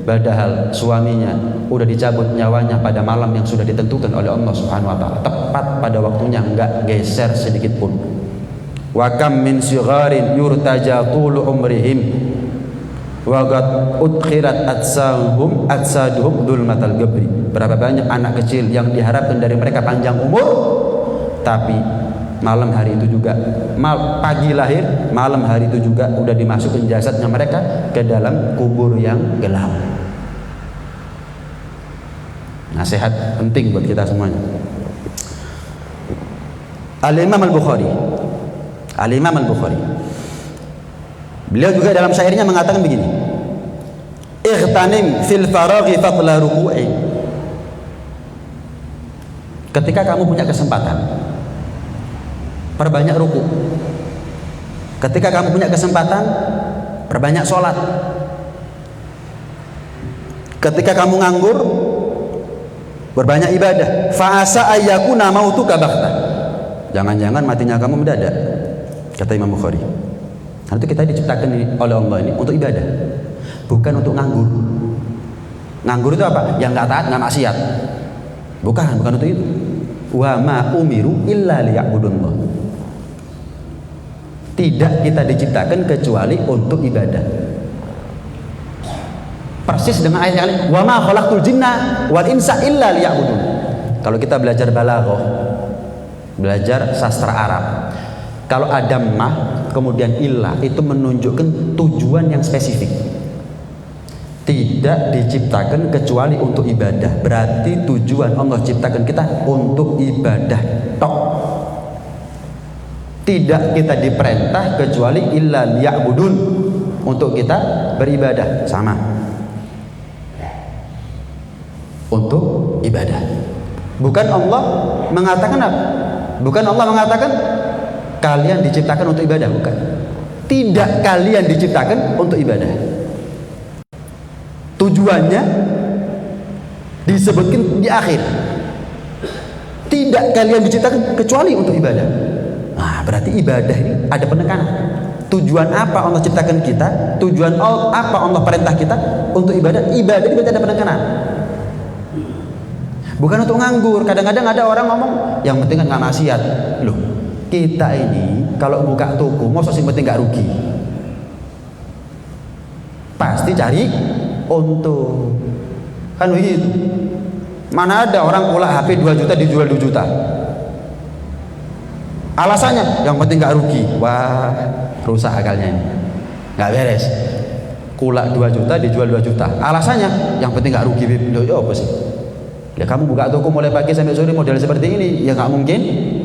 Padahal suaminya udah dicabut nyawanya pada malam yang sudah ditentukan oleh Allah Subhanahu wa taala, tepat pada waktunya, enggak geser sedikit pun. Wa kam min sigharin yurtaja tulu umrihim wa qad udkhirat atsaduhum dulmatal gabri. Berapa banyak anak kecil yang diharapkan dari mereka panjang umur, tapi malam hari itu juga pagi lahir, malam hari itu juga udah dimasukkan jasadnya mereka ke dalam kubur yang gelap. Nasihat penting buat kita semuanya. Al-Imam Al-Bukhari, beliau juga dalam syairnya mengatakan begini, ightanim fil faraghi fadla ruku'i. Ketika kamu punya kesempatan, perbanyak ruku. Ketika kamu punya kesempatan, perbanyak sholat. Ketika kamu nganggur, berbanyak ibadah. Fa'asa ayyakuna mautuka baghta. Jangan-jangan matinya kamu mendadak, kata Imam Bukhari. Nanti kita diciptakan oleh Allah ini untuk ibadah, bukan untuk nganggur. Nganggur itu apa? Yang nggak taat, nggak maksiat. Bukan untuk itu. Wa ma umiru illa liya'budullah. Tidak kita diciptakan kecuali untuk ibadah. Persis dengan ayat yang lain, wa ma khalaqtul jinna wal insa illa liya'budun. Kalau kita belajar balaghah, belajar sastra Arab, kalau ada mah kemudian illah, itu menunjukkan tujuan yang spesifik. Tidak diciptakan kecuali untuk ibadah. Berarti tujuan Allah ciptakan kita untuk ibadah tok. Tidak kita diperintah kecuali illa liya'budun, untuk kita beribadah, sama, untuk ibadah. Bukan Allah mengatakan apa? Bukan Allah mengatakan kalian diciptakan untuk ibadah, bukan. Tidak, kalian diciptakan untuk ibadah. Tujuannya disebutkan di akhir. Tidak, kalian diciptakan kecuali untuk ibadah. Nah, berarti ibadah ini ada penekanan. Tujuan apa Allah ciptakan kita? Tujuan apa Allah perintah kita untuk ibadah? Ibadah ini berarti ada penekanan. Bukan untuk nganggur. Kadang-kadang ada orang ngomong yang penting kan nggak maksiat. Loh, kita ini kalau buka toko mau yang penting nggak rugi. Pasti cari untung. Kan begitu. Mana ada orang pula HP 2 juta dijual 2 juta. Alasannya yang penting nggak rugi. Wah, rusak akalnya ini. Nggak beres. Kulak 2 juta dijual 2 juta. Alasannya yang penting nggak rugi. Loh, apa sih? Ya kamu buka toko mulai pagi sampai sore model seperti ini, ya nggak mungkin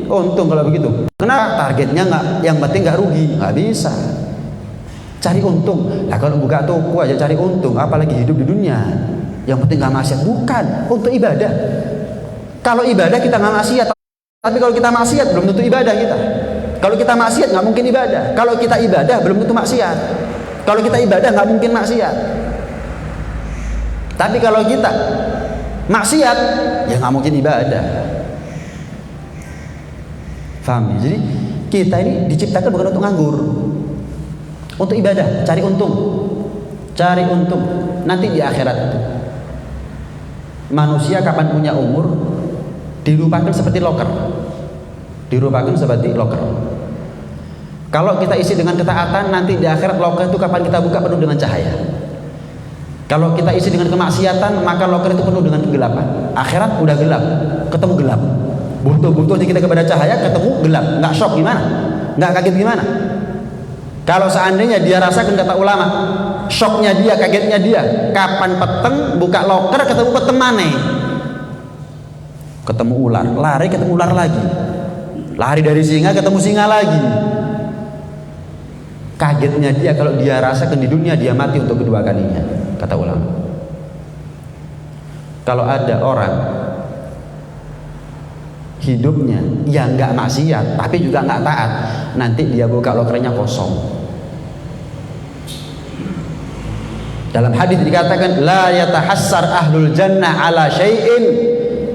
untung kalau begitu. Kenapa? Targetnya nggak, yang penting nggak rugi, nggak bisa. Cari untung. Nah kalau buka toko aja cari untung, apalagi hidup di dunia. Yang penting nggak maksiat, bukan untuk ibadah. Kalau ibadah kita nggak maksiat, tapi kalau kita maksiat belum tentu ibadah kita. Kalau kita maksiat nggak mungkin ibadah. Kalau kita ibadah belum tentu maksiat. Kalau kita ibadah nggak mungkin maksiat. Tapi kalau kita maksiat, ya nggak mungkin ibadah. Faham? Jadi kita ini diciptakan bukan untuk nganggur, untuk ibadah, cari untung, cari untung. Nanti di akhirat itu, manusia kapan punya umur dirupakan seperti loker, dirupakan seperti loker. Kalau kita isi dengan ketaatan, nanti di akhirat loker itu kapan kita buka penuh dengan cahaya. Kalau kita isi dengan kemaksiatan, maka loker itu penuh dengan kegelapan. Akhirat udah gelap, ketemu gelap. Butuh-butuhnya kita kepada cahaya, ketemu gelap. Nggak shock gimana? Nggak kaget gimana? Kalau seandainya dia rasakan, kata ulama, shocknya dia, kagetnya dia, kapan peteng buka loker ketemu peteng mana? Ketemu ular, lari ketemu ular lagi. Lari dari singa ketemu singa lagi. Kagetnya dia kalau dia rasakan di dunia, dia mati untuk kedua kalinya, kata ulama. Kalau ada orang hidupnya yang nggak maksiat tapi juga nggak taat, nanti dia buka lokernya kosong. Dalam hadis dikatakan, la yatahassar ahlul jannah ala syai'in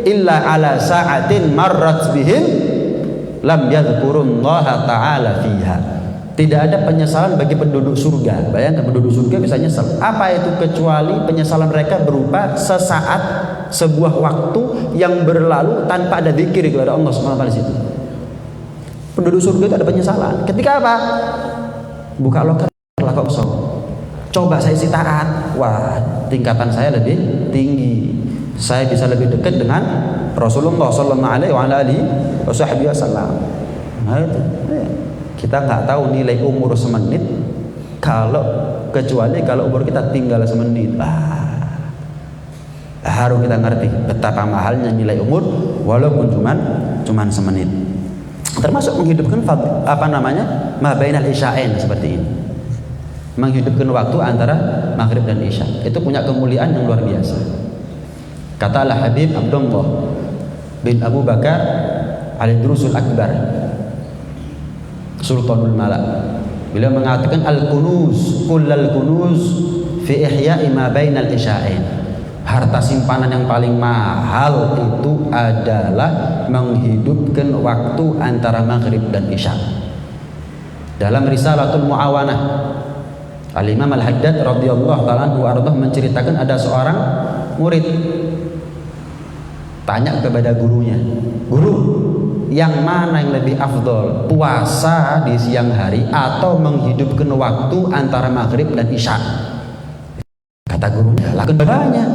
illa ala sa'atin marrat bihim lam yadhkurullaha ta'ala fiha. Tidak ada penyesalan bagi penduduk surga. Bayangkan penduduk surga bisa nyesal. Apa itu kecuali penyesalan mereka berupa sesaat, sebuah waktu yang berlalu tanpa ada zikir kepada Allah SWT di situ. Penduduk surga itu ada penyesalan. Ketika apa? Buka loker lah kosong. Coba saya isi taat. Wah, tingkatan saya lebih tinggi. Saya bisa lebih dekat dengan Rasulullah SAW. Nah itu. Kita nggak tahu nilai umur semenit kecuali kalau umur kita tinggal semenit. Harus kita ngerti betapa mahalnya nilai umur walaupun cuman semenit. Termasuk menghidupkan ma bainal isya'ain seperti ini. Menghidupkan waktu antara maghrib dan isya. Itu punya kemuliaan yang luar biasa. Kata Al-Habib Abdullah bin Abu Bakar Al-Idrusul Akbar Sultanul Malak, beliau mengatakan al-kunuz kullal kunuz fi ihya'i ma bainal isya'ain. Harta simpanan yang paling mahal itu adalah menghidupkan waktu antara maghrib dan isya. Dalam Risalatul Muawanah, Al-Imam Al-Haddad radhiyallahu ta'ala anhu menceritakan ada seorang murid tanya kepada gurunya, "Guru, yang mana yang lebih afdol, puasa di siang hari atau menghidupkan waktu antara maghrib dan isya?" Kata gurunya, "Lah keduanya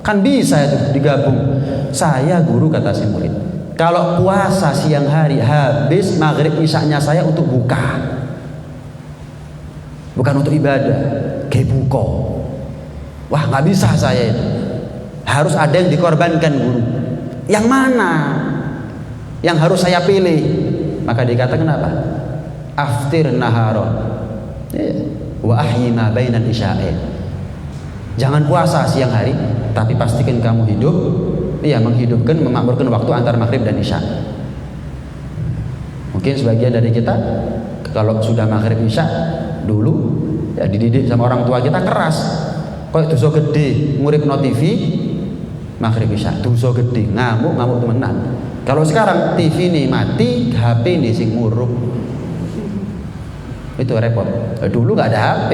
kan bisa itu digabung." "Saya guru," kata si murid, "kalau puasa siang hari habis maghrib isyanya saya untuk buka, bukan untuk ibadah, kayak buka. Wah, nggak bisa saya itu. Harus ada yang dikorbankan, guru. Yang mana yang harus saya pilih?" Maka dikatakan apa? "Aftir naharon wa ahyi ma bainal isya'ain." Jangan puasa siang hari, tapi pastikan kamu menghidupkan, memakmurkan waktu antara maghrib dan isya. Mungkin sebagian dari kita kalau sudah maghrib isya dulu ya dididik sama orang tua kita keras. Kok dosa gede nguripno TV maghrib isya, dosa gede, ngamuk temenan. Kalau sekarang TV nih mati, HP nih sing murup. Itu repot. Dulu nggak ada HP,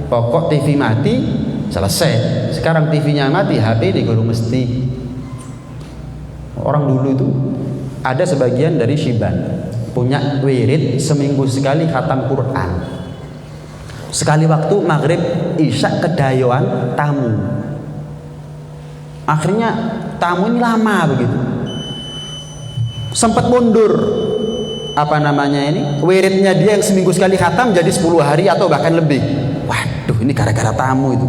pokok TV mati selesai. Sekarang TV-nya mati, HP nih guru mesti. Orang dulu itu ada sebagian dari Syiban punya wirid seminggu sekali khatam Quran. Sekali waktu maghrib isya kedayoan tamu. Akhirnya tamu ini lama begitu. Sempat mundur apa namanya ini wiridnya dia yang seminggu sekali khatam jadi 10 hari atau bahkan lebih. Waduh, ini gara-gara tamu itu.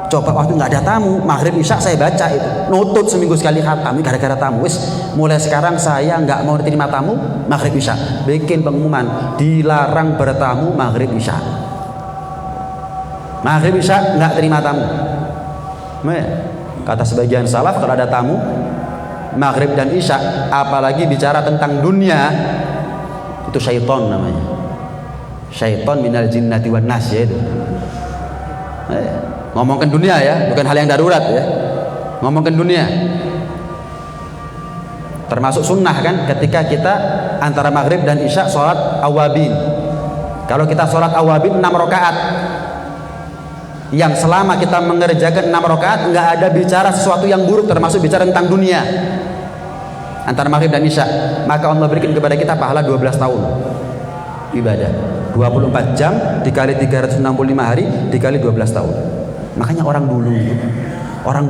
Coba waktu nggak ada tamu maghrib isya saya baca itu nutut seminggu sekali khatam, ini gara-gara tamu. Wis mulai sekarang saya nggak mau terima tamu maghrib isya, bikin pengumuman dilarang bertamu maghrib isya. Maghrib isya nggak terima tamu. Kata sebagian salaf kalau ada tamu maghrib dan isya apalagi bicara tentang dunia itu syaiton namanya. Syaiton minal jinnati wan nas ya itu. Ngomongkan dunia ya, bukan hal yang darurat ya. Ngomongkan dunia. Termasuk sunnah kan ketika kita antara maghrib dan isya sholat awabin. Kalau kita sholat awabin 6 rakaat, yang selama kita mengerjakan 6 rakaat nggak ada bicara sesuatu yang buruk termasuk bicara tentang dunia antara maghrib dan isya, maka Allah berikan kepada kita pahala 12 tahun ibadah. 24 jam dikali 365 hari dikali 12 tahun. Makanya orang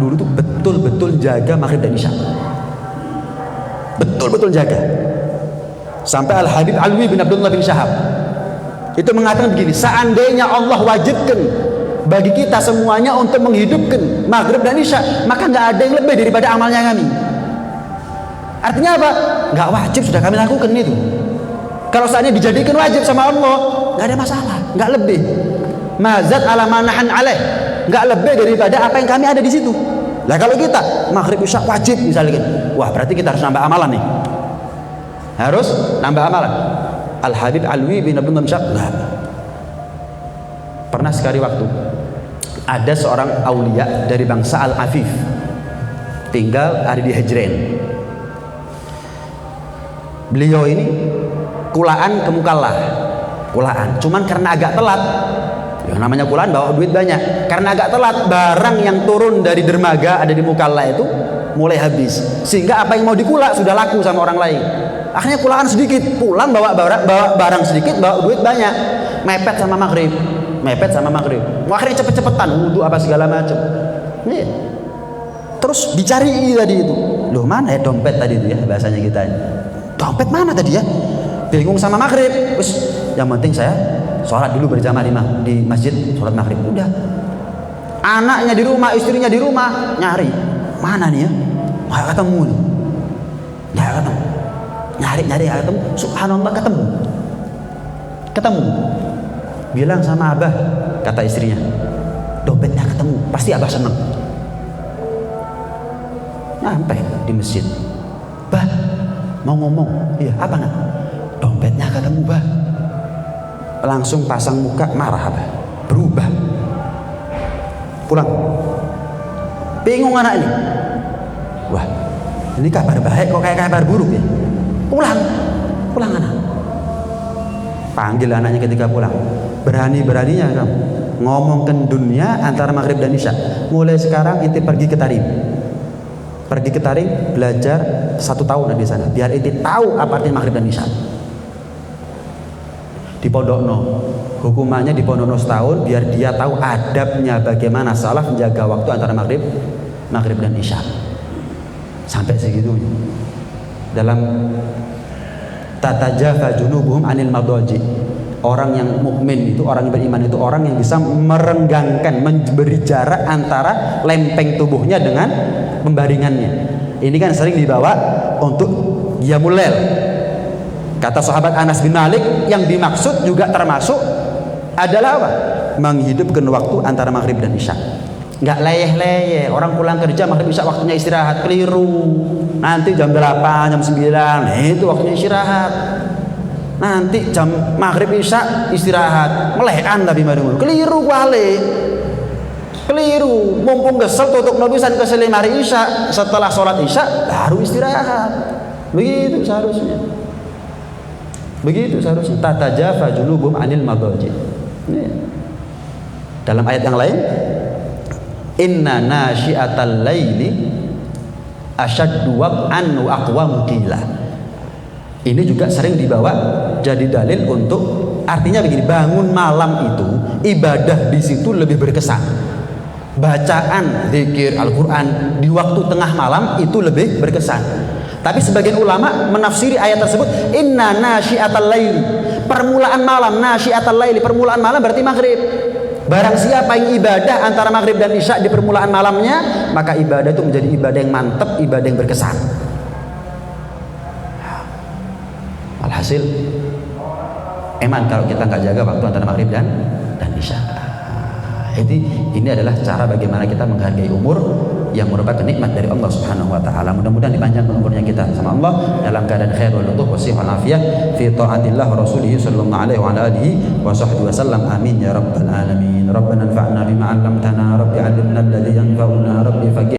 dulu tuh betul-betul jaga maghrib dan isya, betul-betul jaga. Sampai Al-Habib Alwi bin Abdullah bin Syahab itu mengatakan begini, seandainya Allah wajibkan bagi kita semuanya untuk menghidupkan maghrib dan isya, maka nggak ada yang lebih daripada amalnya kami. Artinya apa? Nggak wajib sudah kami lakukan itu. Kalau seandainya dijadikan wajib sama Allah, nggak ada masalah, nggak lebih. Mazat ala manahan alaih, nggak lebih daripada apa yang kami ada di situ. Nah kalau kita maghrib isya wajib misalnya, wah berarti kita harus nambah amalan nih. Harus nambah amalan. Al-Habib Alwi bin Abdullah bin Syahab nggak. Pernah sekali waktu ada seorang aulia dari bangsa Al-Afif tinggal ada di Hejren. Beliau ini kulaan ke Mukallah, kulaan. Cuman karena agak telat, yang namanya kulaan bawa duit banyak. Karena agak telat, barang yang turun dari dermaga ada di Mukallah itu mulai habis. Sehingga apa yang mau dikula sudah laku sama orang lain. Akhirnya kulaan sedikit, pulang bawa barang sedikit, bawa duit banyak. Mepet sama maghrib. Akhirnya cepet-cepetan wudhu apa segala macam. Nih. Terus dicari tadi itu. Loh mana ya dompet tadi itu ya bahasanya kita ini. Dompet mana tadi ya? Bingung sama maghrib. Terus yang penting saya sholat dulu berjamaah di masjid, sholat maghrib. Udah. Anaknya di rumah, istrinya di rumah, nyari. Mana nih ya? Nggak ketemu nih. Nggak ketemu. Nyari nggak ketemu. Subhanallah ketemu. Bilang sama abah, kata istrinya, dompetnya ketemu. Pasti abah seneng. Nyampe di masjid. Bah, mau ngomong. Iya, apa nak? Dompetnya ketemu bah. Langsung pasang muka marah abah. Berubah. Pulang. Bingung anak ini. Wah, ini kabar baik kok kayak kabar buruk ya. Pulang anak. Panggil anaknya ketika pulang. Berani-beraninya kamu ngomongkan dunia antara maghrib dan isya. Mulai sekarang inti pergi ke Tarim belajar 1 tahun di sana biar inti tahu apa arti maghrib dan isya. Di Pondokno hukumannya di Pondokno setahun biar dia tahu adabnya bagaimana salaf menjaga waktu antara maghrib dan isya. Sampai segitunya. Dalam tatajafa junubuhum anil madaji, orang yang mukmin itu, orang yang beriman itu orang yang bisa merenggangkan, memberi jarak antara lempeng tubuhnya dengan pembaringannya. Ini kan sering dibawa untuk qiyamul lail. Kata sahabat Anas bin Malik, yang dimaksud juga termasuk adalah apa? Menghidupkan waktu antara maghrib dan isya. Nggak leyeh-leyeh. Orang pulang kerja maghrib isya waktunya istirahat, keliru. Nanti jam 8, jam 9, itu waktunya istirahat. nanti jam maghrib isya istirahat melekan tapi baru keliru balik, keliru. Mumpung gesel tutup nobisan ke selimari isya, setelah sholat isya baru istirahat. Begitu seharusnya. Begitu seharusnya. Tatajafa junubum anil madaji. Dalam ayat yang lain, inna nasyiatal laili asyaddu waq'an wa aqwamu qila. Ini juga sering dibawa jadi dalil untuk, artinya begini, bangun malam itu ibadah di situ lebih berkesan. Bacaan zikir Al-Qur'an di waktu tengah malam itu lebih berkesan. Tapi sebagian ulama menafsiri ayat tersebut inna nasyiatal laili, permulaan malam, nasyiatal laili, permulaan malam berarti maghrib. Barang siapa yang ibadah antara maghrib dan isya di permulaan malamnya, maka ibadah itu menjadi ibadah yang mantap, ibadah yang berkesan. Alhasil, eman kalau kita nggak jaga waktu antara maghrib dan isya. Jadi ini adalah cara bagaimana kita menghargai umur yang merupakan nikmat dari Allah Subhanahu wa taala. Mudah-mudahan dipanjangkan umurnya kita sama Allah dalam keadaan khair wal lutuf wa sihah wal afiyah fi taatillah wa rasulih sallallahu alaihi wa ala alihi wa sahbihi wasallam. Amin ya rabbal alamin. Rabbana anfa'na bima 'allamtana, rabbi 'allimna alladhi yanfa'una, rabbi faqih